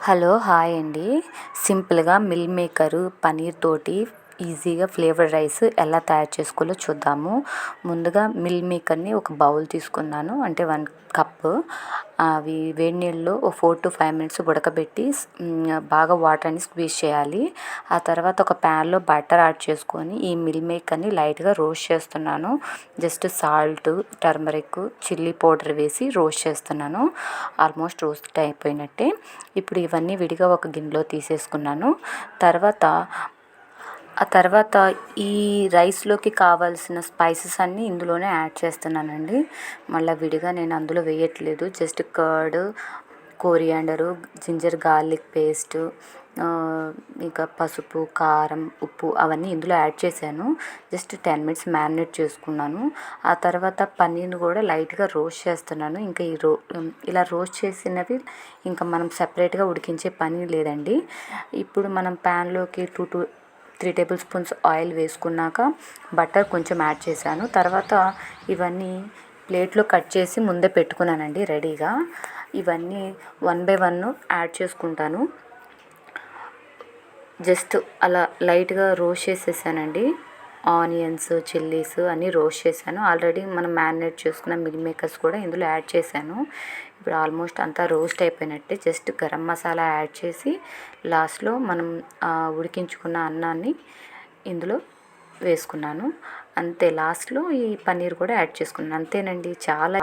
Hello hi అండి. సింపుల్గా meal maker paneer తోటి ఈజీగా ఫ్లేవర్ రైస్ ఎలా తయారు చేసుకోవాలో చూద్దాము. ముందుగా మిల్ మేకర్ని ఒక బౌల్ తీసుకున్నాను, అంటే 1 కప్పు. అవి వేడి నీళ్ళలో 4 to 5 minutes ఉడకబెట్టి బాగా వాటర్ అని స్క్వీజ్ చేయాలి. ఆ తర్వాత ఒక ప్యాన్లో బటర్ యాడ్ చేసుకొని ఈ మిల్ మేకర్ని లైట్గా రోస్ట్ చేస్తున్నాను. Just salt, turmeric, chilli powder వేసి రోస్ట్ చేస్తున్నాను. ఆల్మోస్ట్ రోస్ట్ అయిపోయినట్టే. ఇప్పుడు ఇవన్నీ విడిగా ఒక గిన్నెలో తీసేసుకున్నాను. ఆ తర్వాత ఈ రైస్లోకి కావాల్సిన స్పైసెస్ అన్నీ ఇందులోనే యాడ్ చేస్తున్నానండి. మళ్ళీ విడిగా నేను అందులో వేయట్లేదు. Just curd, coriander, ginger garlic paste, ఇంకా పసుపు, కారం, ఉప్పు అవన్నీ ఇందులో యాడ్ చేశాను. జస్ట్ 10 minutes మ్యారినేట్ చేసుకున్నాను. ఆ తర్వాత పన్నీర్ని కూడా లైట్గా రోస్ట్ చేస్తున్నాను. ఇంకా ఇలా రోస్ట్ చేసినవి ఇంకా మనం సపరేట్గా ఉడికించే పని లేదండి. ఇప్పుడు మనం ప్యాన్లోకి 2 to 3 tablespoons ఆయిల్ వేసుకున్నాక బటర్ కొంచెం యాడ్ చేశాను. తర్వాత ఇవన్నీ ప్లేట్లో కట్ చేసి ముందే పెట్టుకున్నానండి రెడీగా. ఇవన్నీ 1 by 1 యాడ్ చేసుకుంటాను. జస్ట్ అలా లైట్గా రోస్ట్ చేసేసానండి. ఆనియన్స్, చిల్లీస్ అన్నీ రోస్ట్ చేశాను. ఆల్రెడీ మనం మ్యారినేట్ చేసుకున్న మిల్ మేకర్స్ కూడా ఇందులో యాడ్ చేశాను. ఇప్పుడు ఆల్మోస్ట్ అంతా రోస్ట్ అయిపోయినట్టే. జస్ట్ గరం మసాలా యాడ్ చేసి లాస్ట్లో మనం ఉడికించుకున్న అన్నాన్ని ఇందులో వేసుకున్నాను. అంతే, లాస్ట్లో ఈ పన్నీర్ కూడా యాడ్ చేసుకున్నాను. అంతేనండి, చాలా